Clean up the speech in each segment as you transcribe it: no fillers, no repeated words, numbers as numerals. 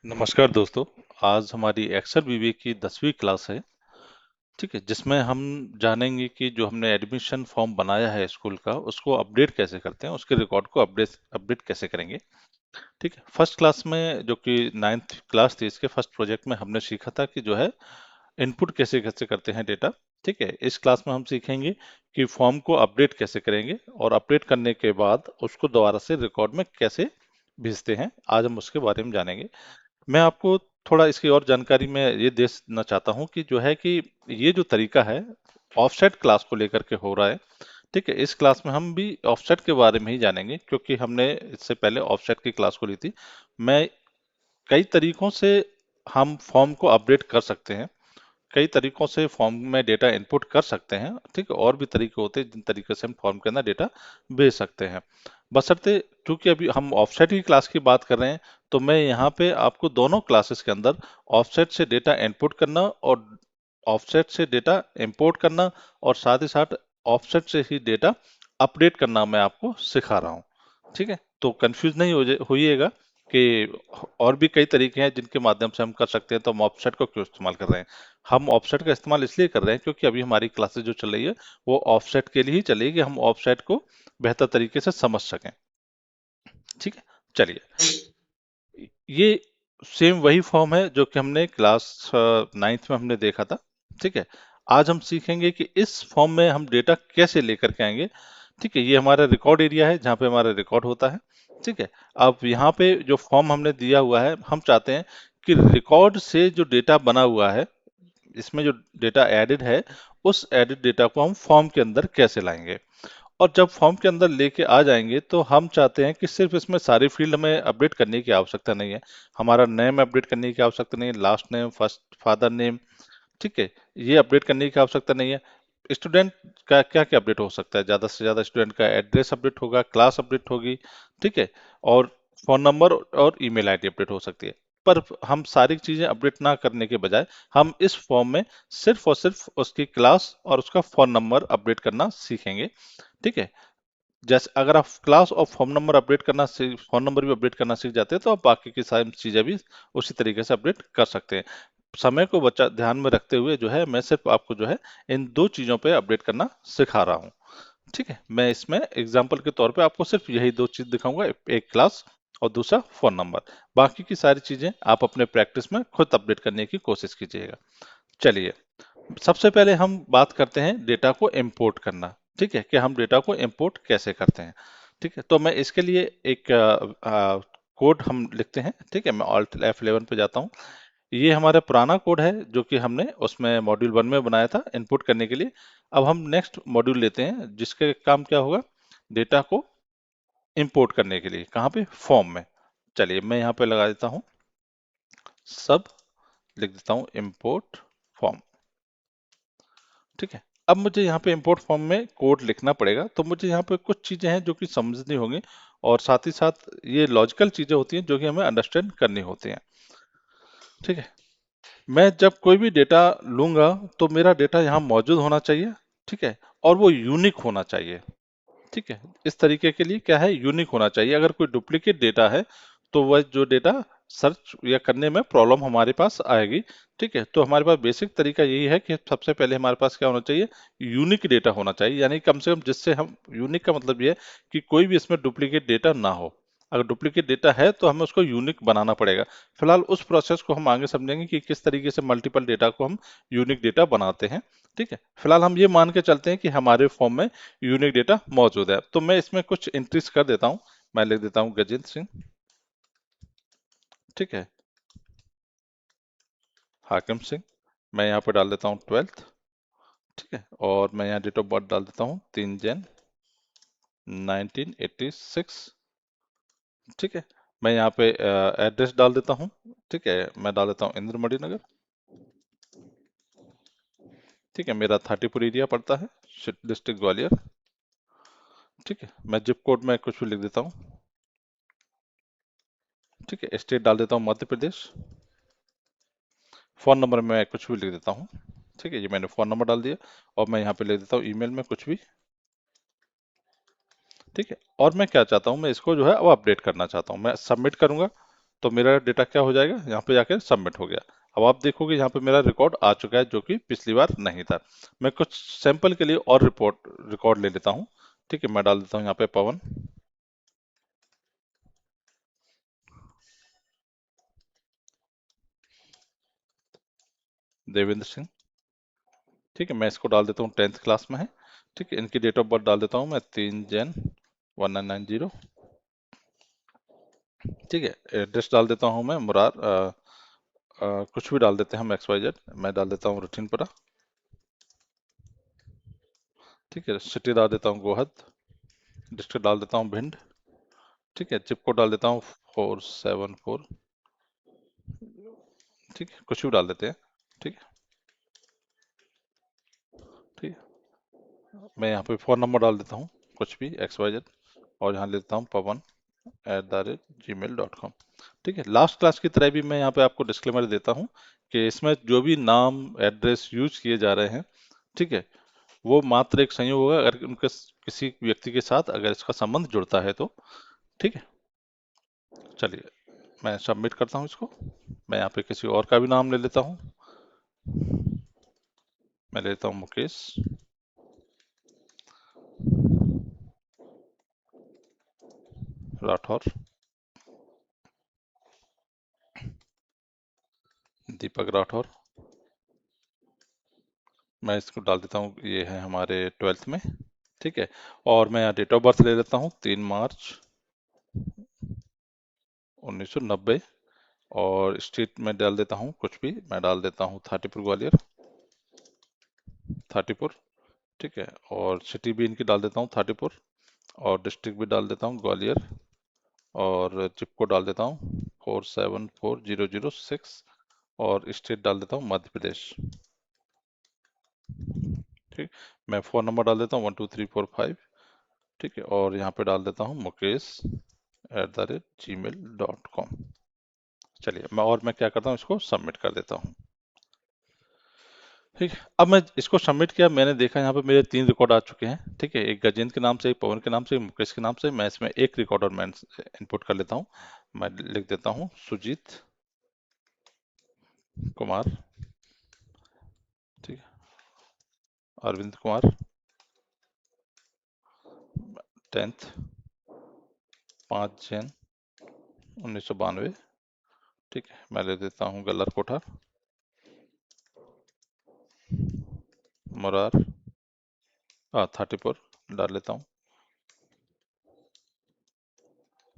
नमस्कार दोस्तों। आज हमारी एक्सेल बीबीए की 10वीं क्लास है। ठीक है, जिसमें हम जानेंगे कि जो हमने एडमिशन फॉर्म बनाया है स्कूल का उसको अपडेट कैसे करते हैं, उसके रिकॉर्ड को अपडेट अपडेट कैसे करेंगे। ठीक है, फर्स्ट क्लास में जो कि 9th क्लास थी, इसके फर्स्ट प्रोजेक्ट में हमने सीखा था कि जो है इनपुट कैसे कैसे करते हैं डेटा। ठीक है, इस क्लास में हम सीखेंगे कि फॉर्म को अपडेट कैसे करेंगे और अपडेट करने के बाद उसको दोबारा से रिकॉर्ड में कैसे भेजते हैं। आज हम उसके बारे में जानेंगे। मैं आपको थोड़ा इसकी और जानकारी में ये देना चाहता हूँ कि जो है कि ये जो तरीका है ऑफसेट क्लास को लेकर के हो रहा है। ठीक है, इस क्लास में हम भी ऑफसेट के बारे में ही जानेंगे क्योंकि हमने इससे पहले ऑफसेट की क्लास को ली थी। मैं कई तरीकों से हम फॉर्म को अपडेट कर सकते हैं, कई तरीकों से फॉर्म में डेटा इनपुट कर सकते हैं। ठीक है, और भी तरीके होते हैं जिन तरीके से हम फॉर्म के अंदर डेटा भेज सकते हैं। बशर्ते क्योंकि अभी हम ऑफसेट की क्लास की बात कर रहे हैं, तो मैं यहाँ पे आपको दोनों क्लासेस के अंदर ऑफसेट से डेटा इनपुट करना और ऑफसेट से डेटा इंपोर्ट करना और साथ ही साथ ऑफसेट से ही डेटा अपडेट करना मैं आपको सिखा रहा हूँ। ठीक है, तो कंफ्यूज नहीं होइएगा कि और भी कई तरीके हैं जिनके माध्यम से हम कर सकते हैं, तो हम ऑफसेट को क्यों इस्तेमाल कर रहे हैं। हम ऑफसेट का इस्तेमाल इसलिए कर रहे हैं क्योंकि अभी हमारी क्लासेस जो चल रही है वो ऑफसेट के लिए ही चलेगी, हम ऑफसेट को बेहतर तरीके से समझ सकें। ठीक है, चलिए, ये सेम वही फॉर्म है जो कि हमने क्लास 9th में हमने देखा था। ठीक है, आज हम सीखेंगे कि इस फॉर्म में हम डेटा कैसे लेकर के आएंगे। ठीक है, ये हमारा रिकॉर्ड एरिया है जहाँ पे हमारा रिकॉर्ड होता है। ठीक है, अब यहाँ पे जो फॉर्म हमने दिया हुआ है, हम चाहते हैं कि रिकॉर्ड से जो डेटा बना हुआ है, इसमें जो डेटा एडिड है, उस एडिड डेटा को हम फॉर्म के अंदर कैसे लाएंगे। और जब फॉर्म के अंदर लेके आ जाएंगे तो हम चाहते हैं कि सिर्फ इसमें सारी फील्ड हमें अपडेट करने की आवश्यकता नहीं है। हमारा नेम अपडेट करने की आवश्यकता नहीं है, last name, first father name. ठीक है, ये अपडेट करने की आवश्यकता नहीं है। स्टूडेंट का क्या क्या अपडेट हो सकता है, ज्यादा से ज्यादा स्टूडेंट का एड्रेस अपडेट होगा, क्लास अपडेट होगी। ठीक है, और फोन नंबर और ईमेल आईडी अपडेट हो सकती है। पर हम सारी चीजें अपडेट ना करने के बजाय हम इस फॉर्म में सिर्फ और सिर्फ उसकी क्लास और उसका फोन नंबर अपडेट करना सीखेंगे। ठीक है, जैसे अगर आप क्लास और फॉर्म नंबर अपडेट करना सीख, फोन नंबर भी अपडेट करना सीख जाते हैं, तो आप बाकी की सारी चीजें भी उसी तरीके से अपडेट कर सकते हैं। समय को बचा ध्यान में रखते हुए जो है मैं सिर्फ आपको जो है इन दो चीजों पे अपडेट करना सिखा रहा हूँ। ठीक है, मैं इसमें एग्जांपल के तौर पे आपको सिर्फ यही दो चीज दिखाऊंगा, एक क्लास और दूसरा फोन नंबर। बाकी की सारी चीजें आप अपने प्रैक्टिस में खुद अपडेट करने की कोशिश कीजिएगा। चलिए, सबसे पहले हम बात करते हैं डेटा को इंपोर्ट करना। ठीक है, कि हम डेटा को इंपोर्ट कैसे करते हैं। ठीक है, तो मैं इसके लिए एक कोड हम लिखते हैं। ठीक है, मैं ऑल्ट F11 पे जाता हूँ। ये हमारा पुराना कोड है जो कि हमने उसमें मॉड्यूल 1 में बनाया था इनपुट करने के लिए। अब हम नेक्स्ट मॉड्यूल लेते हैं जिसके काम क्या होगा, डेटा को इंपोर्ट करने के लिए। कहाँ पे, फॉर्म में। चलिए, मैं यहाँ पे लगा देता हूँ सब, लिख देता हूँ इंपोर्ट फॉर्म। ठीक है, अब मुझे यहाँ पे इंपोर्ट फॉर्म में कोड लिखना पड़ेगा, तो मुझे यहाँ पे कुछ चीजें हैं जो कि समझनी होंगी और साथ ही साथ ये लॉजिकल चीजें होती हैं जो कि हमें अंडरस्टैंड करनी होती हैं। ठीक है, मैं जब कोई भी डेटा लूंगा तो मेरा डेटा यहाँ मौजूद होना चाहिए। ठीक है, और वो यूनिक होना चाहिए। ठीक है, इस तरीके के लिए क्या है, यूनिक होना चाहिए। अगर कोई डुप्लीकेट डेटा है तो वह जो डेटा सर्च या करने में प्रॉब्लम हमारे पास आएगी। ठीक है, तो हमारे पास बेसिक तरीका यही है कि सबसे पहले हमारे पास क्या होना चाहिए, यूनिक डेटा होना चाहिए, यानी कम से कम जिससे हम, यूनिक का मतलब ये है कि कोई भी इसमें डुप्लीकेट डेटा ना हो। अगर डुप्लीकेट डेटा है तो हमें उसको यूनिक बनाना पड़ेगा। फिलहाल उस प्रोसेस को हम आगे समझेंगे कि किस तरीके से मल्टीपल डेटा को हम यूनिक डेटा बनाते हैं। ठीक है, फिलहाल हम ये मान के चलते हैं कि हमारे फॉर्म में यूनिक डेटा मौजूद है, तो मैं इसमें कुछ एंट्रीज कर देता हूं। मैं लिख देता हूं गजेंद्र सिंह। ठीक है, हाकिम सिंह। मैं यहाँ पे डाल देता हूँ 12th। ठीक है, और मैं यहाँ डेट ऑफ बर्थ डाल देता हूँ 3 जन 1986। ठीक है, मैं यहाँ पे एड्रेस डाल देता हूँ। ठीक है, मैं डाल देता हूँ इंद्रमणि नगर। ठीक है, मेरा 30पुर एरिया पड़ता है, डिस्ट्रिक्ट ग्वालियर। ठीक है, मैं जिप कोड में कुछ भी लिख देता हूँ। ठीक है, स्टेट डाल देता हूँ मध्य प्रदेश। फोन नंबर में कुछ भी लिख देता हूँ। ठीक है, ये मैंने फोन नंबर डाल दिया और मैं यहाँ पे लिख देता हूँ ईमेल में कुछ भी। ठीक है, और मैं क्या चाहता हूँ, मैं इसको जो है अब अपडेट करना चाहता हूँ, मैं सबमिट करूंगा। तो मेरा डेटा क्या हो जाएगा, यहाँ पे जाकर सबमिट हो गया। अब आप देखोगे यहाँ पे मेरा रिकॉर्ड आ चुका है, जो कि पिछली बार नहीं था। मैं कुछ सैंपल के लिए और रिकॉर्ड ले लेता हूँ। ठीक है, मैं डाल देता हूँ यहाँ पे पवन देवेंद्र सिंह। ठीक है, मैं इसको डाल देता हूँ 10th क्लास में है। ठीक है, इनकी डेट ऑफ बर्थ डाल देता हूँ मैं 3 जन 1990। ठीक है, एड्रेस डाल देता हूँ मैं मुरार कुछ भी डाल देते हैं हम, XYZ। मैं डाल देता हूँ रठिनपुरा। ठीक है, सिटी डाल देता हूँ गोहद। डिस्ट्रिक्ट डाल देता हूँ भिंड। ठीक है, जिप कोड डाल देता हूँ 474। ठीक है, कुछ भी डाल देते हैं। ठीक है। ठीक है, मैं यहाँ पे फ़ोन नंबर डाल देता हूँ, कुछ भी XYZ। और यहाँ ले लेता हूँ pawan@gmail.com। ठीक है, लास्ट क्लास की तरह भी मैं यहाँ पे आपको डिस्क्लेमर देता हूँ कि इसमें जो भी नाम एड्रेस यूज किए जा रहे हैं, ठीक है, वो मात्र एक संयोग होगा अगर उनके किसी व्यक्ति के साथ अगर इसका संबंध जुड़ता है तो। ठीक है, चलिए मैं सबमिट करता हूँ इसको। मैं यहाँ पे किसी और का भी नाम ले लेता हूँ। मैं लेता हूँ मुकेश राठौर। दीपक राठौर। मैं इसको डाल देता हूँ, ये है हमारे 12th में। ठीक है, और मैं यहाँ डेट ऑफ बर्थ ले लेता हूँ 3 मार्च 1990। और स्टेट में डाल देता हूँ कुछ भी, मैं डाल देता हूँ थाटीपुर ग्वालियर। थाटीपुर। ठीक है, और सिटी भी इनकी डाल देता हूँ थाटीपुर। और डिस्ट्रिक्ट भी डाल देता हूँ ग्वालियर। और जिप को डाल देता हूँ 474006। और स्टेट डाल देता हूँ मध्य प्रदेश। ठीक, मैं फ़ोन नंबर डाल देता हूँ 12345। ठीक है, और यहाँ पे डाल देता हूँ mukesh@gmail.com। चलिए मैं क्या करता हूँ, इसको सबमिट कर देता हूँ। ठीक है, अब मैं इसको सबमिट किया, मैंने देखा यहाँ पे मेरे 3 रिकॉर्ड आ चुके हैं। ठीक है, एक गजेंद्र के नाम से, एक पवन के नाम से, एक मुकेश के नाम से। मैं इसमें एक रिकॉर्ड और मैं इनपुट कर लेता हूँ। मैं लिख देता हूँ सुजीत कुमार। ठीक है, अरविंद कुमार 10th 5 जन 1992। ठीक है, मैं ले देता हूँ गल्लर कोठा मुरार 34 डाल लेता हूँ।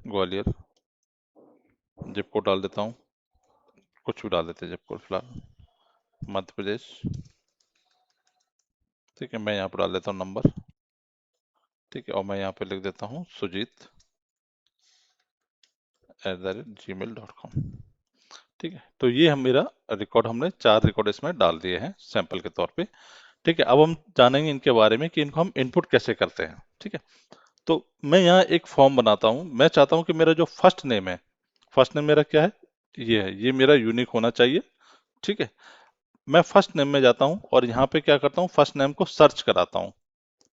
ग्वालियर जिप कोड डाल देता हूँ, कुछ भी डाल देते हैं जिप कोड फिलहाल। मध्य प्रदेश। ठीक है, मैं यहाँ पर डाल देता हूँ नंबर। ठीक है, और मैं यहाँ पे लिख देता हूँ sujeet@gmail.com। ठीक है, तो ये हम मेरा रिकॉर्ड, हमने 4 रिकॉर्ड इसमें डाल दिए हैं सैंपल के तौर पे। ठीक है, अब हम जानेंगे इनके बारे में कि इनको हम इनपुट कैसे करते हैं। ठीक है, तो मैं यहाँ एक फॉर्म बनाता हूँ। मैं चाहता हूँ कि मेरा जो फर्स्ट नेम है, फर्स्ट नेम मेरा क्या है, ये है, ये मेरा यूनिक होना चाहिए। ठीक है, मैं फर्स्ट नेम में जाता हूँ और यहाँ पे क्या करता हूँ, फर्स्ट नेम को सर्च कराता हूँ।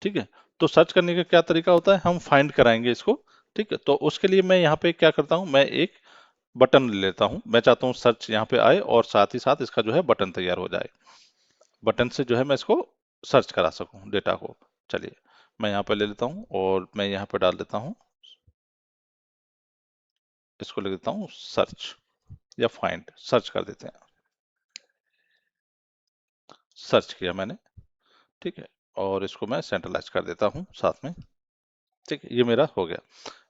ठीक है, तो सर्च करने का क्या तरीका होता है, हम फाइंड कराएंगे इसको। ठीक है, तो उसके लिए मैं यहाँ पे क्या करता हूँ, मैं एक बटन ले लेता हूँ। मैं चाहता हूँ सर्च यहाँ पे आए और साथ ही साथ इसका जो है बटन तैयार हो जाए। बटन से जो है मैं इसको सर्च करा सकूँ डेटा को। चलिए मैं यहाँ पे ले लेता हूँ और मैं यहाँ पे डाल देता हूँ, इसको ले देता हूँ सर्च या फाइंड, सर्च कर देते हैं। सर्च किया मैंने। ठीक है, और इसको मैं सेंट्रलाइज कर देता हूँ साथ में। ठीक है, ये मेरा हो गया।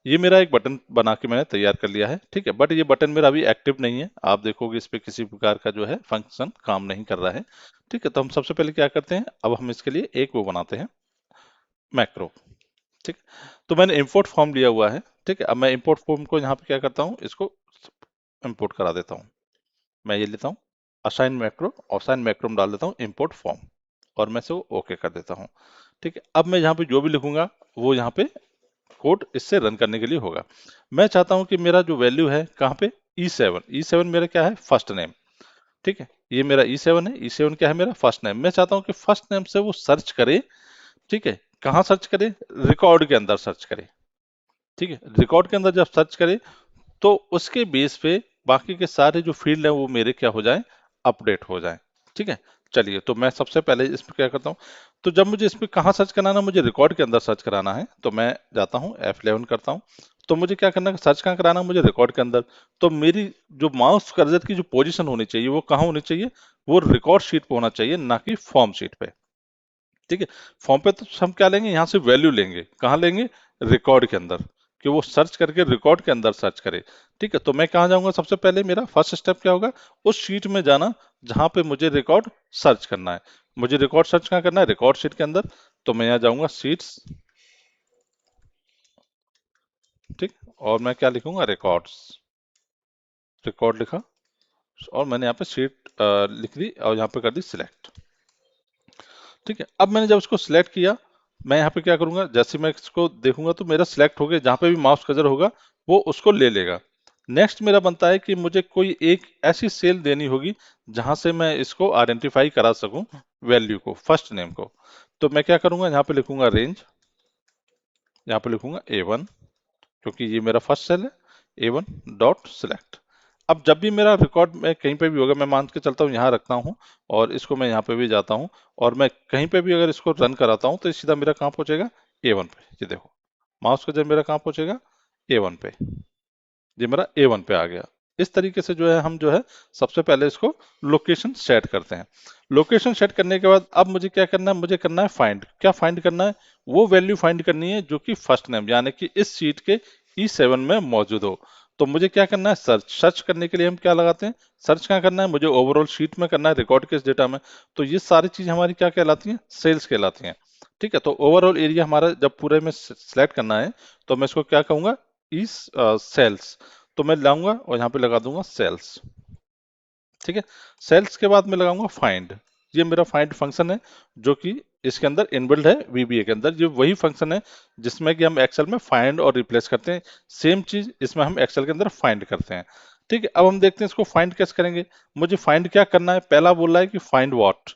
ये मेरा एक बटन बना के मैंने तैयार कर लिया है। ठीक है, बट ये बटन मेरा अभी एक्टिव नहीं है, आप देखोगे इस पे किसी प्रकार का जो है फंक्शन काम नहीं कर रहा है। ठीक है, तो हम सबसे पहले क्या करते हैं, अब हम इसके लिए एक वो बनाते हैं, मैक्रो। ठीक है, तो मैंने इंपोर्ट फॉर्म लिया हुआ है। ठीक है, अब मैं इंपोर्ट फॉर्म को यहाँ पे क्या करता हूँ, इसको इंपोर्ट करा देता हूँ। मैं ये लेता हूँ असाइन मैक्रो, असाइन मैक्रो में डाल देता हूँ इंपोर्ट फॉर्म, और मैं इसे ओके कर देता हूँ। ठीक है, अब मैं यहाँ पे जो भी लिखूंगा वो यहाँ पे कोड इससे रन करने के लिए होगा। मैं चाहता हूं कि मेरा जो वैल्यू है कहाँ पे, E7 मेरा क्या है, फर्स्ट नेम। ठीक है, ये मेरा E7 है। E7 क्या है, मेरा फर्स्ट नेम। मैं चाहता हूं कि फर्स्ट नेम से वो सर्च करे। ठीक है, कहाँ सर्च करे, रिकॉर्ड के अंदर सर्च करे। ठीक है, रिकॉर्ड के अंदर जब सर्च करे तो उसके बेस पे बाकी के सारे जो फील्ड है वो मेरे क्या हो जाए, अपडेट हो जाए। ठीक है, चलिए तो मैं सबसे पहले इसमें क्या करता हूँ, तो जब मुझे इसमें कहाँ सर्च कराना है, मुझे रिकॉर्ड के अंदर सर्च कराना है, तो मैं जाता हूँ F11 करता हूँ। तो मुझे क्या करना है, सर्च कहाँ कराना है, मुझे रिकॉर्ड के अंदर। तो मेरी जो माउस कर्सर की जो पोजीशन होनी चाहिए वो कहाँ होनी चाहिए, वो रिकॉर्ड शीट पे होना चाहिए, ना कि फॉर्म शीट पे। ठीक है, फॉर्म पे तो हम क्या लेंगे, यहाँ से वैल्यू लेंगे, कहाँ लेंगे, रिकॉर्ड के अंदर, कि वो सर्च करके रिकॉर्ड के अंदर सर्च करे। ठीक है, तो मैं कहाँ जाऊंगा, सबसे पहले मेरा फर्स्ट स्टेप क्या होगा, उस शीट में जाना जहां पे मुझे रिकॉर्ड सर्च करना है। मुझे रिकॉर्ड सर्च कहाँ करना है, रिकॉर्ड शीट के अंदर। तो मैं यहाँ जाऊंगा शीट्स, ठीक, और मैं क्या लिखूंगा, रिकॉर्ड्स, रिकॉर्ड लिखा, और मैंने यहाँ पे शीट लिख दी और यहाँ पे कर दी सिलेक्ट। ठीक है, अब मैंने जब इसको सिलेक्ट किया, मैं यहाँ पे क्या करूंगा, जैसे मैं इसको देखूंगा तो मेरा सिलेक्ट हो गया, जहां पे भी माउस कर्सर होगा वो उसको ले लेगा। नेक्स्ट मेरा बनता है कि मुझे कोई एक ऐसी सेल देनी होगी जहां से मैं इसको आइडेंटिफाई करा सकूं, वैल्यू को, फर्स्ट नेम को। तो मैं क्या करूंगा, यहाँ पे लिखूंगा रेंज, यहाँ पे लिखूंगा A1, क्योंकि ये मेरा फर्स्ट सेल है, A1 डॉट सिलेक्ट। अब जब भी मेरा रिकॉर्ड में कहीं पे भी होगा, मैं मान के चलता हूँ यहाँ रखता हूँ, और इसको मैं यहाँ पे भी जाता हूँ, और मैं कहीं पे भी अगर इसको रन कराता हूँ तो ये सीधा मेरा कहाँ पहुंचेगा, A1 पे। ये देखो, माउस का जब मेरा कहाँ पहुंचेगा, A1 पे, ये मेरा A1 पे आ गया। इस तरीके से जो है हम जो है सबसे पहले इसको लोकेशन सेट करते हैं। लोकेशन सेट करने के बाद अब मुझे क्या करना है, मुझे करना है फाइंड। क्या फाइंड करना है, वो वैल्यू फाइंड करनी है जो कि फर्स्ट नेम यानी कि इस सीट के E7 में मौजूद हो। तो मुझे क्या करना है, सर्च। सर्च करने के लिए हम क्या लगाते हैं, सर्च क्या करना है, मुझे ओवरऑल शीट में करना है, रिकॉर्ड के इस डेटा में। तो ये सारी चीज हमारी क्या कहलाती हैं, सेल्स कहलाती हैं। ठीक है, तो ओवरऑल एरिया हमारा जब पूरे में सिलेक्ट करना है, तो मैं इसको क्या कहूंगा, इस सेल्स। तो मैं लाऊंगा और यहाँ पे लगा दूंगा सेल्स। ठीक है, सेल्स के बाद मैं लगाऊंगा फाइंड। ये मेरा फाइंड फंक्शन है जो कि इसके अंदर इनबिल्ड है, VBA के अंदर। ये वही फंक्शन है जिसमें कि हम एक्सेल में फाइंड और रिप्लेस करते हैं। सेम चीज इसमें हम एक्सेल के अंदर फाइंड करते हैं। ठीक है, अब हम देखते हैं इसको फाइंड कैसे करेंगे। मुझे फाइंड क्या करना है, पहला बोल रहा है कि फाइंड व्हाट।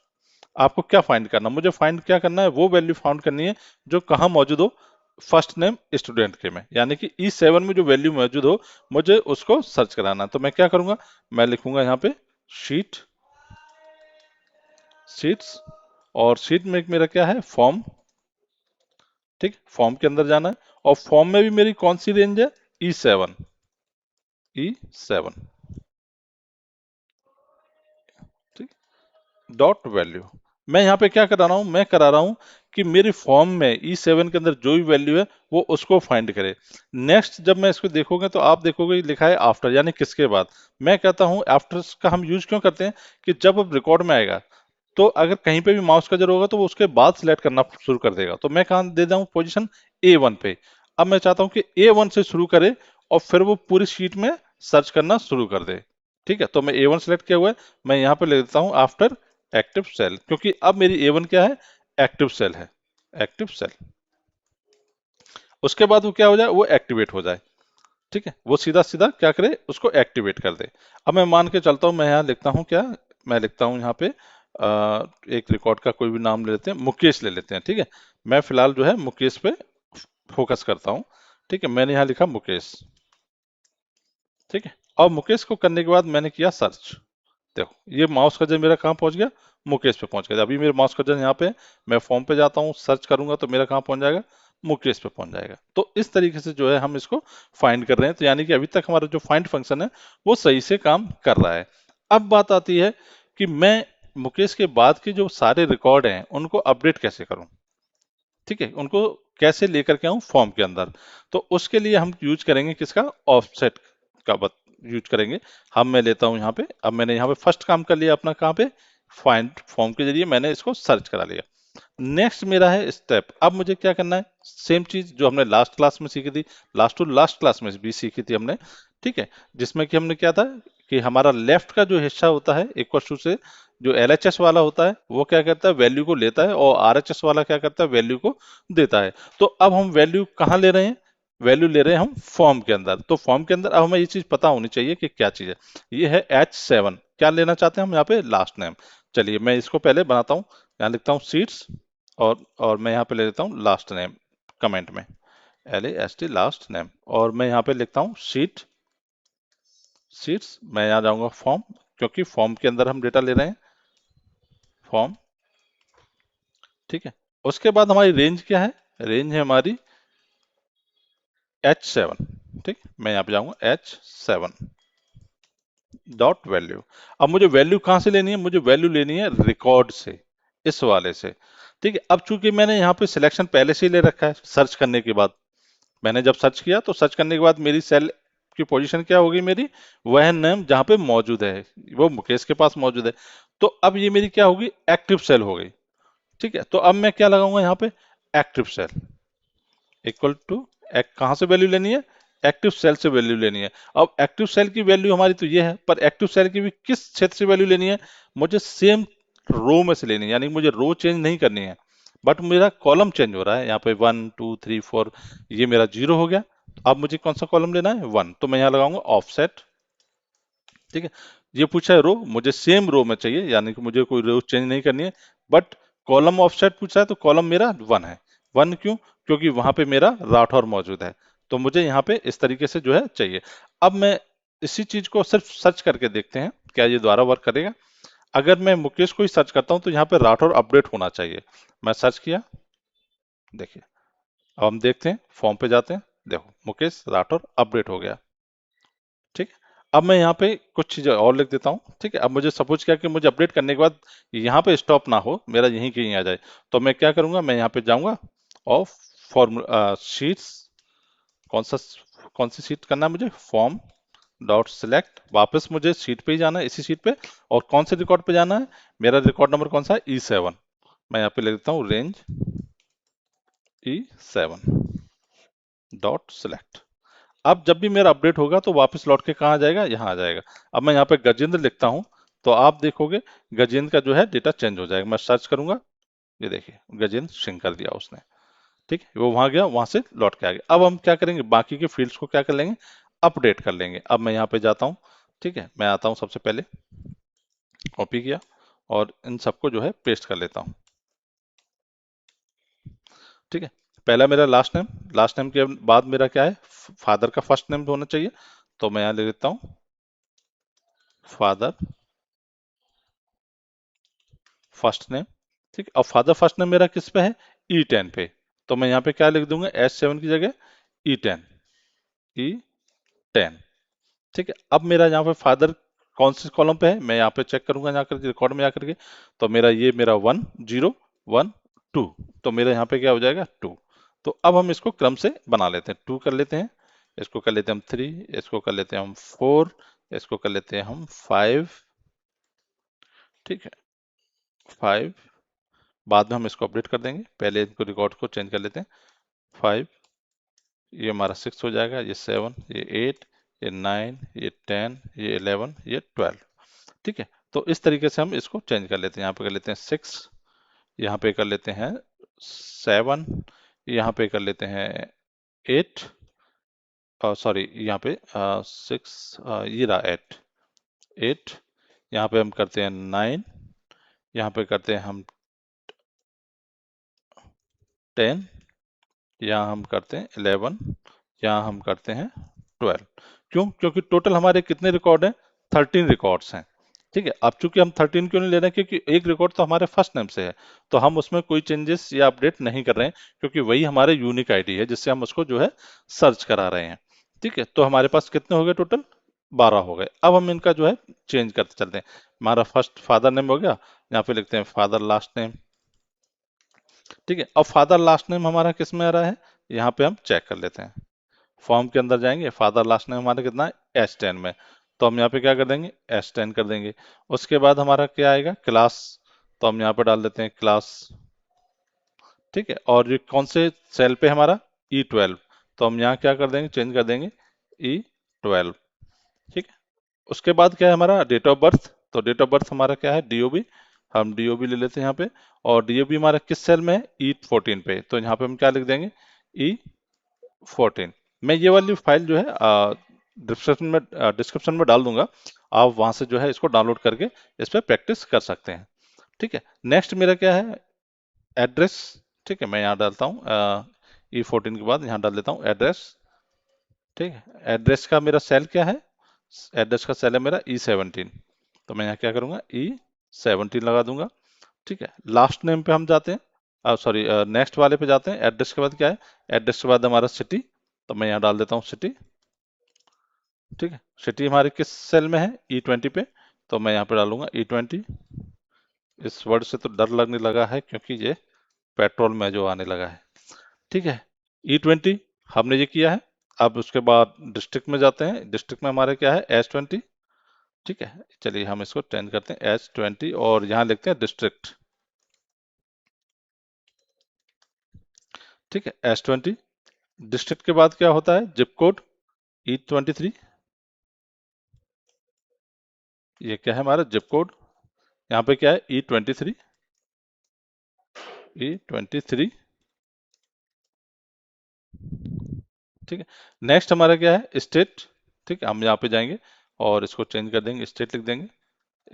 आपको क्या फाइंड करना, मुझे फाइंड क्या करना है, वो वैल्यू फाइंड करनी है जो कहाँ मौजूद हो, फर्स्ट नेम स्टूडेंट के में, यानी कि E7 में जो वैल्यू मौजूद हो, मुझे उसको सर्च कराना है। तो मैं क्या करूंगा, मैं लिखूंगा यहाँ पे शीट, शीट्स, और शीट में एक मेरा क्या है, फॉर्म। ठीक, फॉर्म के अंदर जाना है, और फॉर्म में भी मेरी कौन सी रेंज है, E7, E7। ठीक, डॉट वैल्यू। मैं यहाँ पे क्या करा रहा हूँ, मैं करा रहा हूँ कि मेरे फॉर्म में E7 के अंदर जो भी वैल्यू है वो उसको फाइंड करे। नेक्स्ट जब मैं इसको देखोगे तो आप देखोगे लिखा है आफ्टर, यानी किसके बाद। मैं कहता हूँ आफ्टर का हम यूज क्यों करते हैं, कि जब अब रिकॉर्ड में आएगा तो अगर कहीं पे भी माउस का जरूर होगा तो वो उसके बाद सिलेक्ट करना शुरू कर देगा। तो मैं कहाँ दे दूँ पोजीशन, A1 पे। अब मैं चाहता हूँ कि A1 से शुरू करे और फिर वो पूरी शीट में सर्च करना शुरू कर दे। ठीक है, तो मैं A1 सेलेक्ट किया हुआ है, मैं यहाँ पे ले देता हूँ आफ्टर एक्टिव सेल, क्योंकि अब मेरी A1 क्या है, एक्टिव सेल है, एक्टिव सेल। उसके बाद वो क्या हो जाए, वो एक्टिवेट हो जाए। ठीक है, वो सीधा सीधा क्या करे, उसको एक्टिवेट कर दे। अब मैं मान के चलता हूँ, मैं यहाँ लिखता हूँ क्या, मैं लिखता हूँ यहाँ पे एक रिकॉर्ड का कोई भी नाम ले लेते हैं, मुकेश ले लेते हैं। ठीक है, मैं फिलहाल जो है मुकेश पे फोकस करता हूँ। ठीक है, मैंने यहाँ लिखा मुकेश। ठीक है, और मुकेश को करने के बाद मैंने किया सर्च। देखो ये माउस कर्सर मेरा कहाँ पहुंच गया, मुकेश पे पहुंच गया। अभी मेरे माउस कर्सर यहाँ पे है, मैं फॉर्म पे जाता हूँ, सर्च करूंगा तो मेरा कहाँ पहुंच जाएगा, मुकेश पे पहुंच जाएगा। तो इस तरीके से जो है हम इसको फाइंड कर रहे हैं। तो यानी कि अभी तक हमारा जो फाइंड फंक्शन है वो सही से काम कर रहा है। अब बात आती है कि मैं मुकेश के बाद के जो सारे रिकॉर्ड हैं उनको अपडेट कैसे करूं। ठीक है, उनको कैसे लेकर के आऊं फॉर्म के अंदर। तो उसके लिए हम यूज करेंगे किसका, ऑफसेट का यूज करेंगे। हम मैं लेता हूं यहाँ पे, अब मैंने यहाँ पे फर्स्ट काम कर लिया अपना, कहाँ पे, फाइंड फॉर्म के जरिए मैंने इसको सर्च करा लिया। नेक्स्ट मेरा है स्टेप, अब मुझे क्या करना है, सेम चीज जो हमने लास्ट क्लास में सीखी थी, लास्ट टू लास्ट क्लास में भी सीखी थी हमने। ठीक है, जिसमें कि हमने क्या था कि हमारा लेफ्ट का जो हिस्सा होता है इक्वल टू से, जो LHS वाला होता है वो क्या करता है, वैल्यू को लेता है, और RHS वाला क्या करता है, वैल्यू को देता है। तो अब हम वैल्यू कहाँ ले रहे हैं, वैल्यू ले रहे हैं हम फॉर्म के अंदर। तो फॉर्म के अंदर अब हमें ये चीज पता होनी चाहिए कि क्या चीज है। ये है H7, क्या लेना चाहते हैं हम यहाँ पे, लास्ट नेम। चलिए मैं इसको पहले बनाता हूँ, यहाँ लिखता हूँ सीट्स, और मैं यहाँ पे ले लेता हूँ लास्ट नेम, कमेंट में LAST लास्ट नेम, और मैं यहाँ पे लिखता हूँ शीट, शीट्स, मैं यहाँ जाऊंगा फॉर्म, क्योंकि फॉर्म के अंदर हम डेटा ले रहे हैं, फॉर्म। ठीक है, उसके बाद हमारी रेंज क्या है? रेंज है हमारी H7। ठीक, मैं यहाँ पे जाऊंगा H7 डॉट वैल्यू। अब मुझे वैल्यू कहाँ से लेनी है? मुझे वैल्यू लेनी है रिकॉर्ड से, इस वाले से। ठीक है, अब चूंकि मैंने यहाँ पे सिलेक्शन पहले से ही ले रखा है, सर्च करने के बाद मैंने जब सर्च किया तो सर्च करने के बाद मेरी सेल की पोजीशन क्या होगी? मेरी वह नेम जहाँ पे मौजूद है, वो मुकेश के पास मौजूद है। तो अब ये मेरी क्या होगी? एक्टिव सेल हो गई। ठीक है, तो अब मैं क्या लगाऊंगा यहाँ पे? एक्टिव सेल इक्वल टू, कहाँ से वैल्यू लेनी है? एक्टिव सेल से वैल्यू लेनी है। अब एक्टिव सेल की वैल्यू हमारी तो ये है, पर एक्टिव सेल की भी किस क्षेत्र से वैल्यू लेनी है? मुझे सेम रो में से लेनी है, यानी मुझे रो चेंज नहीं करनी है, बट मेरा कॉलम चेंज हो रहा है। यहाँ पे 1 2 3 4, ये मेरा 0 हो गया। अब मुझे कौन सा कॉलम लेना है? 1, तो मैं यहाँ लगाऊंगा ऑफसेट। ठीक है, ये पूछा है रो, मुझे सेम रो में चाहिए, यानी कि मुझे कोई रो चेंज नहीं करनी है, बट कॉलम ऑफसेट पूछा है तो कॉलम मेरा 1 है। 1 क्यों? क्योंकि वहां पे मेरा राठौर मौजूद है, तो मुझे यहाँ पे इस तरीके से जो है चाहिए। अब मैं इसी चीज को सिर्फ सर्च करके देखते हैं क्या ये दोबारा वर्क करेगा। अगर मैं मुकेश को ही सर्च करता हूं तो यहाँ पे राठौर अपडेट होना चाहिए। मैं सर्च किया, देखिए, अब हम देखते हैं, फॉर्म पे जाते हैं, देखो मुकेश राठौर अपडेट हो गया। ठीक है, अब मैं यहाँ पे कुछ चीजें और लिख देता हूँ। ठीक है, अब मुझे सपोज किया कि मुझे अपडेट करने के बाद यहाँ पे स्टॉप ना हो, मेरा यहीं कहीं आ जाए, तो मैं क्या करूंगा? मैं यहाँ पे जाऊंगा और फॉर्मूला शीट्स, कौन सा, कौन सी शीट करना है मुझे? फॉर्म डॉट सिलेक्ट, वापस मुझे शीट पे ही जाना है, इसी शीट पे। और कौन से रिकॉर्ड पे जाना है? मेरा रिकॉर्ड नंबर कौन सा है? E7। मैं यहाँ पे लिख देता हूँ रेंज E7 डॉट सिलेक्ट। अब जब भी मेरा अपडेट होगा तो वापस लौट के कहाँ आ जाएगा? यहाँ आ जाएगा। अब मैं यहाँ पे गजेंद्र लिखता हूँ तो आप देखोगे गजेंद्र का जो है डेटा चेंज हो जाएगा। मैं सर्च करूंगा, ये देखिए गजेंद्र सिंह कर दिया उसने। ठीक है, वो वहां गया, वहां से लौट के आ गया। अब हम क्या करेंगे? बाकी के फील्ड्स को क्या कर लेंगे? अपडेट कर लेंगे। अब मैं यहाँ पे जाता हूँ, ठीक है, मैं आता हूँ, सबसे पहले कॉपी किया और इन सबको जो है पेस्ट कर लेता हूँ। ठीक है, पहला मेरा लास्ट नेम, लास्ट नेम के बाद मेरा क्या है? फादर का फर्स्ट नेम होना चाहिए, तो मैं यहाँ ले लेता हूँ फादर फर्स्ट नेम। ठीक है, अब फादर फर्स्ट नेम मेरा किस पे है? E10 पे, तो मैं यहाँ पे क्या लिख दूंगा? H7 की जगह E10, E10। ठीक है, अब मेरा यहाँ पे फादर कौन से कॉलम पे है? मैं यहाँ पे चेक करूंगा जाकर रिकॉर्ड में जाकर के, तो मेरा ये मेरा 1 0 1 2, तो मेरा यहाँ पे क्या हो जाएगा? 2। तो अब हम इसको क्रम से बना लेते हैं, 2 कर लेते हैं, इसको कर लेते हैं हम 3, इसको कर लेते हैं हम 4, इसको कर लेते हैं हम 5। ठीक है, 5, बाद में हम इसको अपडेट कर देंगे, पहले इनको रिकॉर्ड को चेंज कर लेते हैं। 5, ये हमारा 6 हो जाएगा, ये 7, ये 8, ये 9, ये 10, ये 11, ये 12। ठीक है, तो इस तरीके से हम इसको चेंज कर लेते हैं। यहाँ पे कर लेते हैं 6, यहाँ पे कर लेते हैं 7, यहाँ पे कर लेते हैं 8, सॉरी यहाँ पे 6, ये रहा 8, 8, यहाँ पे हम करते हैं 9, यहाँ पे करते हैं हम 10, यहाँ हम करते हैं 11, यहाँ हम करते हैं 12। क्यों? क्योंकि टोटल हमारे कितने रिकॉर्ड हैं? 13 रिकॉर्ड्स हैं। ठीक है, अब चूंकि हम 13 क्यों नहीं ले रहे हैं? क्योंकि एक रिकॉर्ड तो हमारे फर्स्ट नेम से है, तो हम उसमें कोई चेंजेस या अपडेट नहीं कर रहे हैं, क्योंकि वही हमारे यूनिक आईडी है जिससे हम उसको जो है सर्च करा रहे हैं। ठीक है, तो हमारे पास कितने हो गए टोटल? 12 हो गए। अब हम इनका जो है चेंज करते चलते हैं। हमारा फर्स्ट फादर नेम हो गया, यहाँ पे लिखते हैं फादर लास्ट नेम। ठीक है, अब फादर लास्ट नेम हमारा किस में आ रहा है? यहाँ पे हम चेक कर लेते हैं, फॉर्म के अंदर जाएंगे, फादर लास्ट नेम हमारा कितना है? H10 में, तो हम यहाँ पे क्या कर देंगे? H10 कर देंगे। उसके बाद हमारा क्या आएगा? क्लास, तो हम यहाँ पे डाल देते हैं क्लास। ठीक है, और ये कौन से सेल पे हमारा? E12, तो हम यहाँ क्या कर देंगे? चेंज कर देंगे E12। ठीक है, उसके बाद क्या है हमारा? डेट ऑफ बर्थ, तो डेट ऑफ बर्थ हमारा क्या है? DOB, हम DOB ले लेते हैं यहाँ पे। और DOB हमारा किस सेल में है? E14 पे, तो यहाँ पे हम क्या लिख देंगे? E14। मैं ये वाली फाइल जो है डिस्क्रिप्शन में डाल दूंगा, आप वहां से जो है इसको डाउनलोड करके इस पर प्रैक्टिस कर सकते हैं। ठीक है, नेक्स्ट मेरा क्या है? एड्रेस। ठीक है, मैं यहाँ डालता हूँ E14 के बाद यहाँ डाल देता हूँ एड्रेस। ठीक है, एड्रेस का मेरा सेल क्या है? एड्रेस का सेल है मेरा E17, तो मैं यहाँ क्या करूँगा E17 लगा दूंगा। ठीक है, लास्ट नेम पे हम जाते हैं, सॉरी नेक्स्ट वाले पे जाते हैं। एड्रेस के बाद क्या है, एड्रेस के बाद हमारा सिटी, तो मैं यहाँ डाल देता हूँ सिटी। ठीक है, सिटी हमारे किस सेल में है, E20 पे, तो मैं यहाँ पे डालूंगा E20। इस वर्ड से तो डर लगने लगा है क्योंकि ये पेट्रोल में जो आने लगा है। ठीक है, E20 हमने ये किया है। अब उसके बाद डिस्ट्रिक्ट में जाते हैं, डिस्ट्रिक्ट में हमारे क्या है, H20। ठीक है, चलिए हम इसको चेंज करते हैं H20 और यहाँ लिखते हैं डिस्ट्रिक्ट। ठीक है, H20 डिस्ट्रिक्ट के बाद क्या होता है, जिप कोड E23। ये क्या है हमारा जिप कोड, यहाँ पे क्या है E23, E23। ठीक है, नेक्स्ट हमारा क्या है, स्टेट। ठीक है, हम यहाँ पे जाएंगे और इसको चेंज कर देंगे, स्टेट लिख देंगे,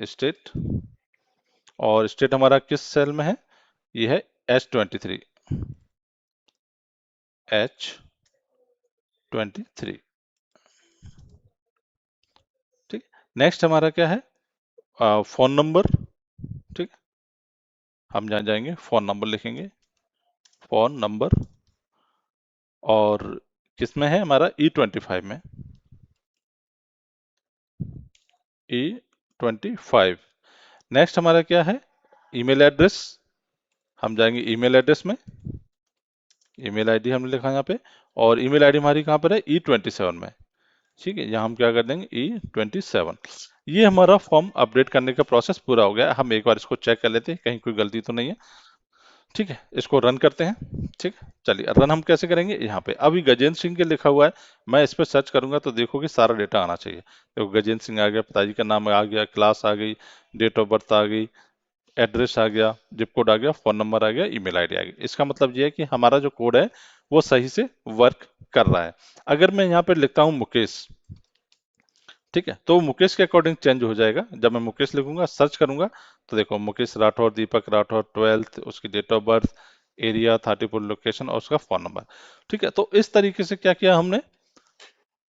स्टेट। और स्टेट हमारा किस सेल में है, ये है H23, H23। ठीक, नेक्स्ट हमारा क्या है, फोन नंबर। ठीक, हम जहाँ जाएंगे फोन नंबर लिखेंगे, फोन नंबर। और किसमें है हमारा E25 में, E25। नेक्स्ट हमारा क्या है, ईमेल एड्रेस। हम जाएंगे ईमेल एड्रेस में, ईमेल आईडी हमने लिखा यहाँ पे। और ईमेल आईडी हमारी कहाँ पर है, E27 में। ठीक है, यहाँ हम क्या कर देंगे, E27। ये हमारा फॉर्म अपडेट करने का प्रोसेस पूरा हो गया। हम एक बार इसको चेक कर लेते हैं कहीं कोई गलती तो नहीं है। ठीक है, इसको रन करते हैं। ठीक, चलिए रन हम कैसे करेंगे, यहाँ पे अभी गजेंद्र सिंह के लिखा हुआ है, मैं इस पर सर्च करूंगा तो देखो कि सारा डेटा आना चाहिए। देखो गजेंद्र सिंह आ गया, पिताजी का नाम आ गया, क्लास आ गई, डेट ऑफ बर्थ आ गई, एड्रेस आ गया, जिप कोड आ गया, फोन नंबर आ गया, ईमेल आईडी आ गई। इसका मतलब ये है कि हमारा जो कोड है वो सही से वर्क कर रहा है। अगर मैं यहाँ पे लिखता हूँ मुकेश, ठीक है, तो मुकेश के अकॉर्डिंग चेंज हो जाएगा। जब मैं मुकेश लिखूंगा, सर्च करूंगा, तो देखो मुकेश राठौर, दीपक राठौर, 12th, उसकी date of birth, area 34, location और उसका फोन नंबर। ठीक है, तो इस तरीके से क्या किया हमने,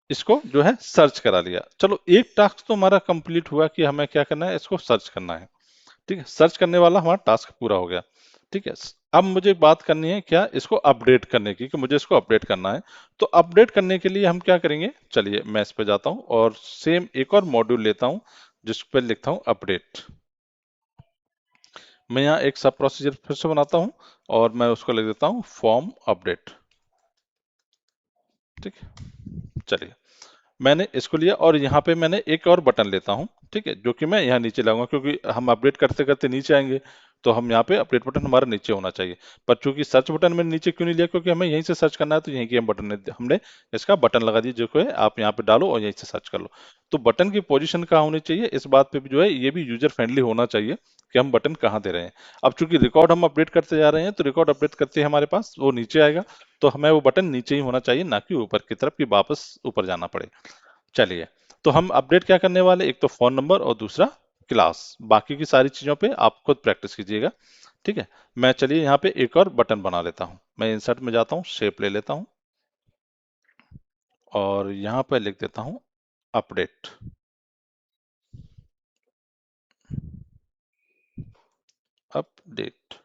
इसको जो है सर्च करा लिया। चलो एक टास्क तो हमारा कंप्लीट हुआ कि हमें क्या करना है, इसको सर्च करना है। ठीक है, सर्च करने वाला हमारा टास्क पूरा हो गया। ठीक है, अब मुझे बात करनी है क्या, इसको अपडेट करने की, कि मुझे इसको अपडेट करना है। तो अपडेट करने के लिए हम क्या करेंगे, चलिए मैं इस पे जाता हूँ और सेम एक और मॉड्यूल लेता हूँ जिस पे लिखता हूँ अपडेट। मैं यहाँ एक सब प्रोसीजर फिर से बनाता हूँ और मैं उसको लिख देता हूँ फॉर्म अपडेट। ठीक है, चलिए मैंने इसको लिया और यहाँ पे मैंने एक और बटन लेता हूँ। ठीक है, जो कि मैं यहाँ नीचे लाऊंगा क्योंकि हम अपडेट करते करते नीचे आएंगे, तो हम यहाँ पे अपडेट बटन हमारा नीचे होना चाहिए। पर चूंकि सर्च बटन मैंने नीचे क्यों नहीं लिया, क्योंकि हमें यहीं से सर्च करना है, तो यहीं की हम बटन हमने इसका बटन लगा दिया, जो है आप यहाँ पे डालो और यहीं से सर्च कर लो। तो बटन की पोजीशन कहाँ होनी चाहिए, इस बात पे भी जो है ये भी यूजर फ्रेंडली होना चाहिए कि हम बटन कहाँ दे रहे हैं। अब चूंकि रिकॉर्ड हम अपडेट करते जा रहे हैं, तो रिकॉर्ड अपडेट करते हैं हमारे पास वो नीचे आएगा, तो हमें वो बटन नीचे ही होना चाहिए, ना कि ऊपर की तरफ, कि वापस ऊपर जाना पड़े। चलिए, तो हम अपडेट क्या करने वाले, एक तो फोन नंबर और दूसरा क्लास। बाकी की सारी चीजों पे आप खुद प्रैक्टिस कीजिएगा। ठीक है, मैं चलिए यहाँ पे एक और बटन बना लेता हूँ। मैं इंसर्ट में जाता हूँ, शेप ले लेता हूँ और यहाँ पे लिख देता हूँ अपडेट। अपडेट,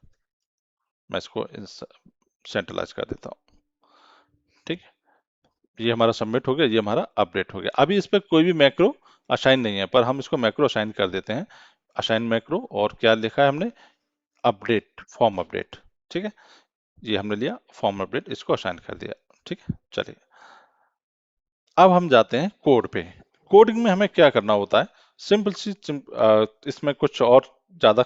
मैं इसको सेंट्रलाइज कर देता हूँ। ठीक है, ये हमारा सबमिट हो गया, ये हमारा अपडेट हो गया। अभी इस पर कोई भी मैक्रो असाइन नहीं है, पर हम इसको मैक्रो असाइन कर देते हैं। असाइन मैक्रो, और क्या लिखा है हमने, अपडेट, फॉर्म अपडेट। ठीक है, ये हमने लिया फॉर्म अपडेट, इसको असाइन कर दिया। ठीक है, चलिए अब हम जाते हैं कोड पे। कोडिंग में हमें क्या करना होता है, सिंपल सी इसमें कुछ और ज्यादा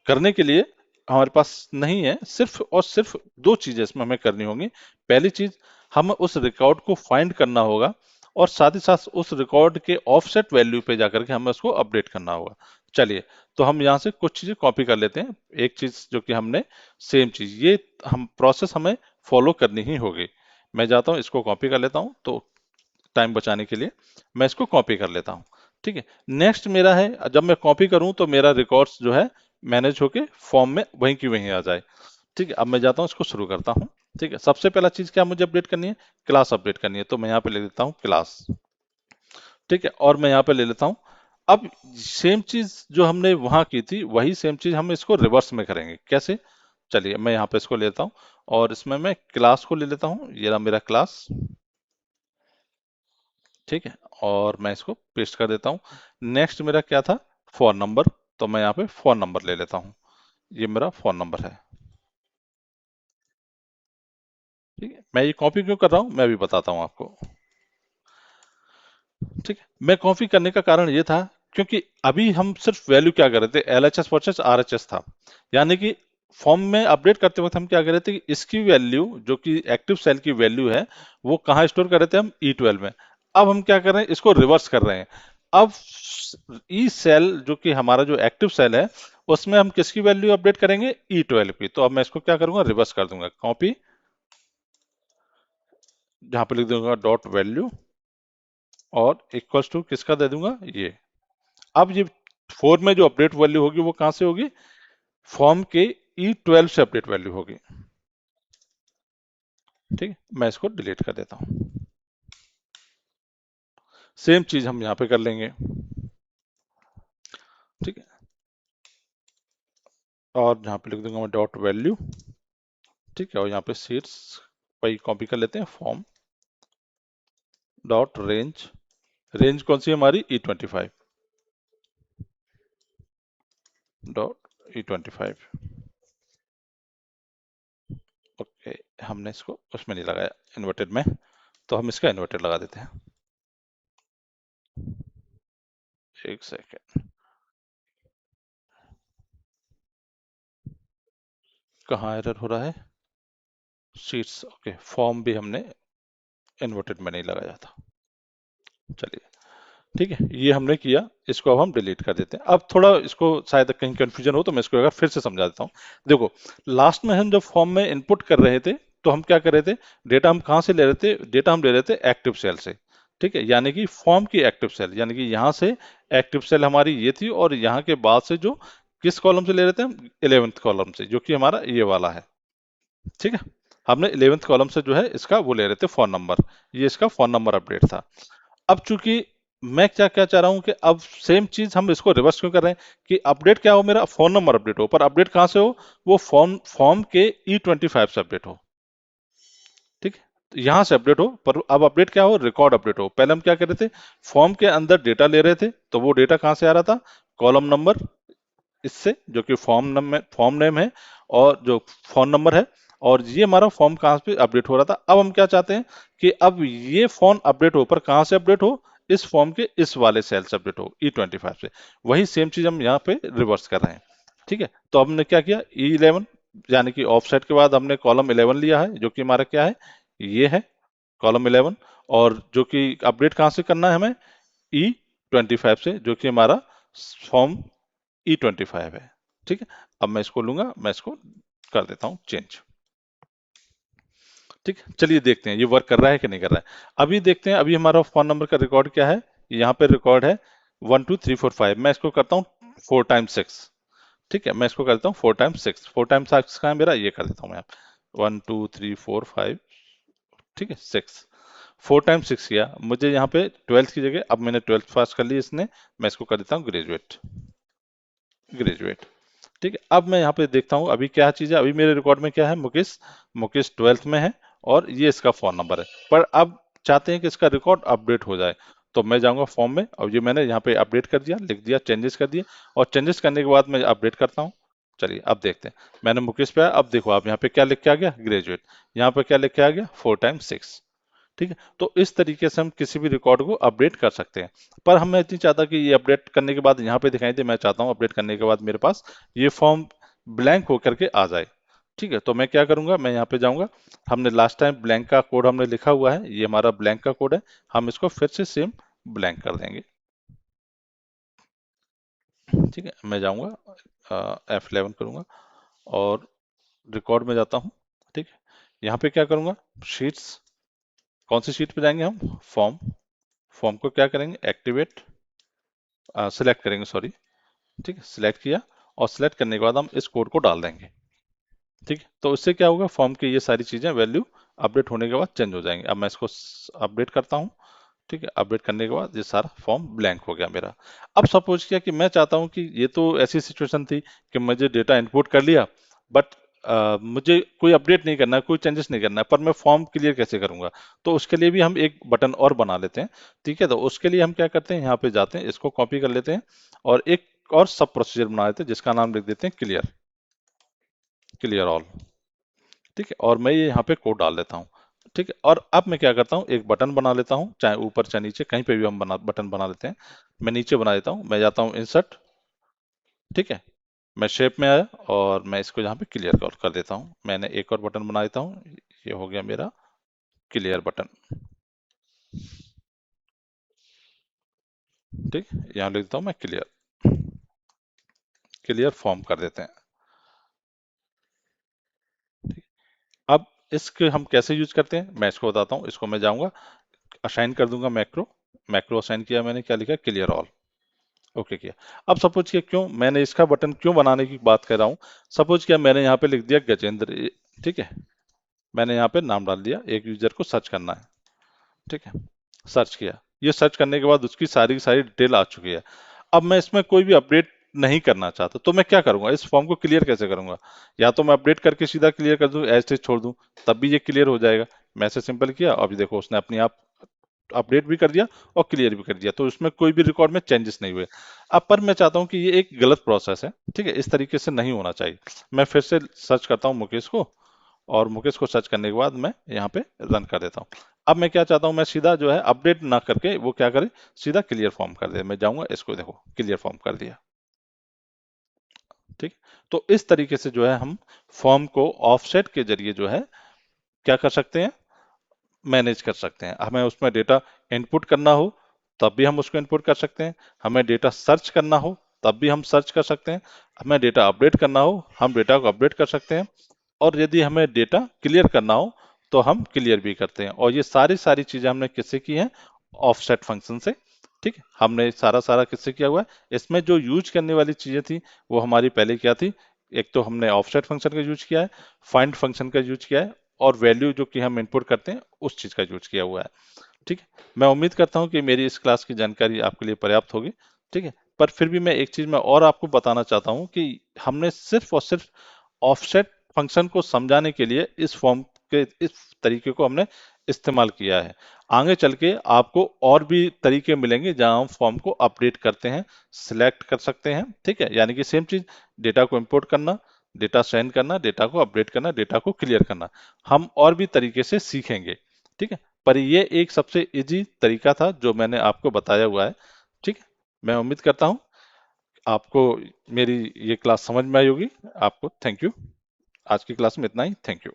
करने के लिए हमारे पास नहीं है। सिर्फ और सिर्फ दो चीजें इसमें हमें करनी होंगी। पहली चीज, हमें उस रिकॉर्ड को फाइंड करना होगा और साथ ही साथ उस रिकॉर्ड के ऑफसेट वैल्यू पे जाकर के हमें उसको अपडेट करना होगा। चलिए, तो हम यहाँ से कुछ चीजें कॉपी कर लेते हैं। एक चीज जो कि हमने, सेम चीज, ये हम प्रोसेस हमें फॉलो करनी ही होगी। मैं जाता हूँ, इसको कॉपी कर लेता हूँ, तो टाइम बचाने के लिए मैं इसको कॉपी कर लेता हूँ। ठीक है, नेक्स्ट मेरा है, जब मैं कॉपी करूँ तो मेरा रिकॉर्ड्स जो है मैनेज होके फॉर्म में वहीं की वहीं आ जाए। ठीक है, अब मैं जाता हूँ, इसको शुरू करता हूँ। ठीक है, सबसे पहला चीज क्या मुझे अपडेट करनी है, क्लास अपडेट करनी है, तो मैं यहाँ पे लिख देता हूँ क्लास। ठीक है, और मैं यहाँ पे ले लेता हूँ। अब सेम चीज जो हमने वहां की थी वही सेम चीज हम इसको रिवर्स में करेंगे। कैसे? चलिए मैं यहाँ पे इसको लेता हूँ और इसमें मैं क्लास को ले लेता हूँ, ये रहा मेरा क्लास। ठीक है, और मैं इसको पेस्ट कर देता हूँ। नेक्स्ट मेरा क्या था? Phone number. तो मैं यहाँ पे फोन नंबर ले लेता हूँ, ये मेरा फोन नंबर है। ठीक है, मैं ये कॉपी क्यों कर रहा हूँ मैं भी बताता हूँ आपको। ठीक है, मैं कॉपी करने का कारण ये था क्योंकि अभी हम सिर्फ वैल्यू क्या कर रहे थे, LHS वर्सेस RHS था। यानी कि फॉर्म में अपडेट करते वक्त हम क्या कर रहे थे कि इसकी वैल्यू जो कि एक्टिव सेल की वैल्यू है वो कहाँ स्टोर कर रहे थे हम, E12 में। अब हम क्या कर रहे हैं, इसको रिवर्स कर रहे हैं। अब ई सेल जो कि हमारा जो एक्टिव सेल है उसमें हम किसकी वैल्यू अपडेट करेंगे, E12 की। तो अब मैं इसको क्या करूंगा, रिवर्स कर दूंगा, कॉपी, जहां पे लिख दूंगा डॉट वैल्यू और इक्वल्स टू किसका दे दूंगा, ये। अब ये फोर में जो अपडेट वैल्यू होगी वो कहां से होगी, फॉर्म के E12 से अपडेट वैल्यू होगी। ठीक है, मैं इसको डिलीट कर देता हूं। सेम चीज हम यहाँ पे कर लेंगे। ठीक है, और यहाँ पे लिख दूंगा मैं डॉट वैल्यू। ठीक है, और यहाँ पे सीट्स वही कॉपी कर लेते हैं, फॉर्म डॉट रेंज। रेंज कौन सी है हमारी, E25 डॉट E25। ओके, हमने इसको उसमें नहीं लगाया इन्वर्टेड में, तो हम इसका इन्वर्टेड लगा देते हैं। एक सेकेंड, कहाँ एरर हो रहा है, शीट्स। ओके, फॉर्म भी हमने इन्वर्टेड में नहीं लगाया था। चलिए, ठीक है, ये हमने किया। इसको अब हम डिलीट कर देते हैं। अब थोड़ा इसको शायद कहीं कंफ्यूजन हो तो मैं इसको अगर फिर से समझा देता हूँ। देखो, लास्ट में हम जब फॉर्म में इनपुट कर रहे थे तो हम क्या कर रहे थे, डेटा हम कहाँ से ले रहे थे, डेटा हम ले रहे थे एक्टिव सेल से। ठीक है, यानी कि फॉर्म की एक्टिव सेल, यानी कि यहाँ से एक्टिव सेल हमारी ये थी और यहाँ के बाद से जो किस कॉलम से ले रहे थे हम, 11th कॉलम से, जो कि हमारा ये वाला है। ठीक है, हमने 11th कॉलम से जो है इसका वो ले रहे थे फोन नंबर, ये इसका फोन नंबर अपडेट था। अब चूंकि मैं क्या क्या चाह रहा हूं कि अब सेम चीज हम इसको रिवर्स क्यों कर रहे हैं कि अपडेट क्या हो, मेरा फोन नंबर अपडेट हो, पर अपडेट कहां से हो, वो फॉर्म फॉर्म के E25 से अपडेट हो। ठीक है, तो यहां से अपडेट हो, पर अब अपडेट क्या हो, रिकॉर्ड अपडेट हो। पहले हम क्या कर रहे थे, फॉर्म के अंदर डेटा ले रहे थे, तो वो डेटा कहां से आ रहा था, कॉलम नंबर इससे, जो कि फॉर्म नेम है और जो फोन नंबर है, और ये हमारा फॉर्म कहाँ पे अपडेट हो रहा था। अब हम क्या चाहते हैं कि अब ये फॉर्म अपडेट हो, पर कहाँ से अपडेट हो, इस फॉर्म के इस वाले सेल से अपडेट हो, E25 से। वही सेम चीज हम यहाँ पे रिवर्स कर रहे हैं। ठीक है, तो हमने क्या किया, E11, यानी कि ऑफसेट के बाद हमने कॉलम 11 लिया है, जो कि हमारा क्या है, ये है कॉलम 11। और जो कि अपडेट कहाँ से करना है हमें, E25 से, जो कि हमारा फॉर्म E25 है। ठीक है, अब मैं इसको लूंगा, मैं इसको कर देता हूँ चेंज। ठीक है, चलिए देखते हैं ये वर्क कर रहा है कि नहीं कर रहा है। अभी देखते हैं, अभी हमारा फोन नंबर का रिकॉर्ड क्या है, यहाँ पे रिकॉर्ड है 12345। मैं इसको करता हूँ 4 टाइम्स 6। ठीक है, मैं इसको करता हूँ 4 टाइम्स 6। 4 टाइम्स 6 का है मेरा, ये कर देता हूँ मैं। 1 2 3 4 5, ठीक है, 6। 4 टाइम्स 6 किया, मुझे यहाँ पे 12th की जगह, अब मैंने 12th पास कर ली इसने, मैं इसको कर देता हूँ ग्रेजुएट। ग्रेजुएट, ठीक है। अब मैं यहाँ पे देखता हूँ अभी क्या चीज़ है, अभी मेरे रिकॉर्ड में क्या है, मुकेश। मुकेश 12th में है और ये इसका फोन नंबर है। पर अब चाहते हैं कि इसका रिकॉर्ड अपडेट हो जाए, तो मैं जाऊंगा फॉर्म में और ये मैंने यहाँ पे अपडेट कर दिया, लिख दिया, चेंजेस कर दिए। और चेंजेस करने के बाद मैं अपडेट करता हूँ। चलिए अब देखते हैं, मैंने मुकेश पे आया, अब देखो आप यहाँ पे क्या लिख के आ गया, ग्रेजुएट। यहाँ पे क्या लिख के आ गया, 4 टाइम्स 6। ठीक है, तो इस तरीके से हम किसी भी रिकॉर्ड को अपडेट कर सकते हैं। पर हम, मैं इतनी चाहता कि ये अपडेट करने के बाद यहाँ पे दिखाई दे, मैं चाहता हूँ अपडेट करने के बाद मेरे पास ये फॉर्म ब्लैंक होकर के आ जाए। ठीक है, तो मैं क्या करूंगा, मैं यहाँ पे जाऊंगा। हमने लास्ट टाइम ब्लैंक का कोड हमने लिखा हुआ है, ये हमारा ब्लैंक का कोड है। हम इसको फिर से सेम ब्लैंक कर देंगे। ठीक है, मैं जाऊंगा F11 करूंगा और रिकॉर्ड में जाता हूँ। ठीक है, यहाँ पे क्या करूंगा, शीट्स, कौन सी शीट पे जाएंगे हम, फॉर्म। फॉर्म को क्या करेंगे, एक्टिवेट, सिलेक्ट करेंगे, सॉरी। ठीक है, सिलेक्ट किया और सिलेक्ट करने के बाद हम इस कोड को डाल देंगे। ठीक है, तो इससे क्या होगा, फॉर्म की ये सारी चीजें वैल्यू अपडेट होने के बाद चेंज हो जाएंगे। अब मैं इसको अपडेट करता हूँ। ठीक है, अपडेट करने के बाद ये सारा फॉर्म ब्लैंक हो गया मेरा। अब सपोज किया कि मैं चाहता हूं कि ये तो ऐसी सिचुएशन थी कि मुझे डेटा इनपुट कर लिया, बट मुझे कोई अपडेट नहीं करना है, कोई चेंजेस नहीं करना है, पर मैं फॉर्म क्लियर कैसे करूंगा? तो उसके लिए भी हम एक बटन और बना लेते हैं। ठीक है, तो उसके लिए हम क्या करते हैं, यहाँ पे जाते हैं, इसको कॉपी कर लेते हैं और एक और सब प्रोसीजर बना लेते हैं जिसका नाम लिख देते हैं क्लियर, क्लियर ऑल। ठीक है, और मैं ये यहाँ पे कोड डाल देता हूँ। ठीक है, और अब मैं क्या करता हूँ, एक बटन बना लेता हूँ, चाहे ऊपर चाहे नीचे, कहीं पे भी हम बटन बना लेते हैं। मैं नीचे बना देता हूँ, मैं जाता हूँ इंसर्ट। ठीक है, मैं शेप में आया और मैं इसको यहाँ पे क्लियर कर देता हूँ। मैंने एक और बटन बना देता हूँ, ये हो गया मेरा क्लियर बटन। ठीक, यहाँ लिख देता हूँ मैं क्लियर, क्लियर फॉर्म कर देते हैं। ठीक, अब इसके हम कैसे यूज करते हैं मैं इसको बताता हूँ। इसको मैं जाऊंगा, असाइन कर दूंगा मैक्रो, मैक्रो असाइन किया मैंने, क्या लिखा, क्लियर ऑल। ओके किया। अब सपोज किया, क्यों मैंने इसका बटन क्यों बनाने की बात कर रहा हूँ, सपोज किया मैंने यहाँ पे लिख दिया गजेंद्र। ठीक है, मैंने यहाँ पे नाम डाल दिया, एक यूजर को सर्च करना है। ठीक है, सर्च किया, ये सर्च करने के बाद उसकी सारी की सारी डिटेल आ चुकी है। अब मैं इसमें कोई भी अपडेट नहीं करना चाहता, तो मैं क्या करूंगा, इस फॉर्म को क्लियर कैसे करूंगा? या तो मैं अपडेट करके सीधा क्लियर कर दूं, ऐसे छोड़ दूं, तब भी ये क्लियर हो जाएगा। मैं ऐसे सिंपल किया, अभी देखो उसने अपने आप अपडेट भी कर दिया और क्लियर भी कर दिया, तो उसमें कोई भी रिकॉर्ड में चेंजेस नहीं हुए। अब पर मैं चाहता हूं कि ये एक गलत प्रोसेस है। ठीक है, इस तरीके से नहीं होना चाहिए। मैं फिर से सर्च करता हूं मुकेश को, और मुकेश को सर्च करने के बाद मैं यहाँ पे रन कर देता हूँ। अब मैं क्या चाहता हूँ, मैं सीधा जो है अपडेट ना करके वो क्या करे, सीधा क्लियर फॉर्म कर दे। मैं जाऊंगा, इसको देखो क्लियर फॉर्म कर दिया। ठीक, तो इस तरीके से जो है हम फॉर्म को ऑफसेट के जरिए जो है क्या कर सकते हैं, मैनेज कर सकते हैं। हमें उसमें डेटा इनपुट करना हो तब भी हम उसको इनपुट कर सकते हैं, हमें डेटा सर्च करना हो तब भी हम सर्च कर सकते हैं, हमें डेटा अपडेट करना हो हम डेटा को अपडेट कर सकते हैं, और यदि हमें डेटा क्लियर करना हो तो हम क्लियर भी करते हैं। और ये सारी सारी चीजें हमने किससे की हैं, ऑफसेट फंक्शन से। ठीक है, हमने सारा सारा किससे किया हुआ है। इसमें जो यूज करने वाली चीजें थी वो हमारी पहले क्या थी, एक तो हमने ऑफसेट फंक्शन का यूज किया है, फाइंड फंक्शन का यूज किया है, और वैल्यू जो कि हम इनपुट करते हैं उस चीज का यूज किया हुआ है। ठीक है, मैं उम्मीद करता हूं कि मेरी इस क्लास की जानकारी आपके लिए पर्याप्त होगी। ठीक है, पर फिर भी मैं एक चीज मैं और आपको बताना चाहता हूं कि हमने सिर्फ और सिर्फ ऑफसेट फंक्शन को समझाने के लिए इस फॉर्म के इस तरीके को हमने इस्तेमाल किया है। आगे चल के आपको और भी तरीके मिलेंगे जहां हम फॉर्म को अपडेट करते हैं, सिलेक्ट कर सकते हैं। ठीक है, यानी कि सेम चीज, डेटा को इंपोर्ट करना, डेटा सेंड करना, डेटा को अपडेट करना, डेटा को क्लियर करना, हम और भी तरीके से सीखेंगे। ठीक है, पर ये एक सबसे इजी तरीका था जो मैंने आपको बताया हुआ है। ठीक है, मैं उम्मीद करता हूँ आपको मेरी ये क्लास समझ में आई होगी। आपको थैंक यू। आज की क्लास में इतना ही, थैंक यू।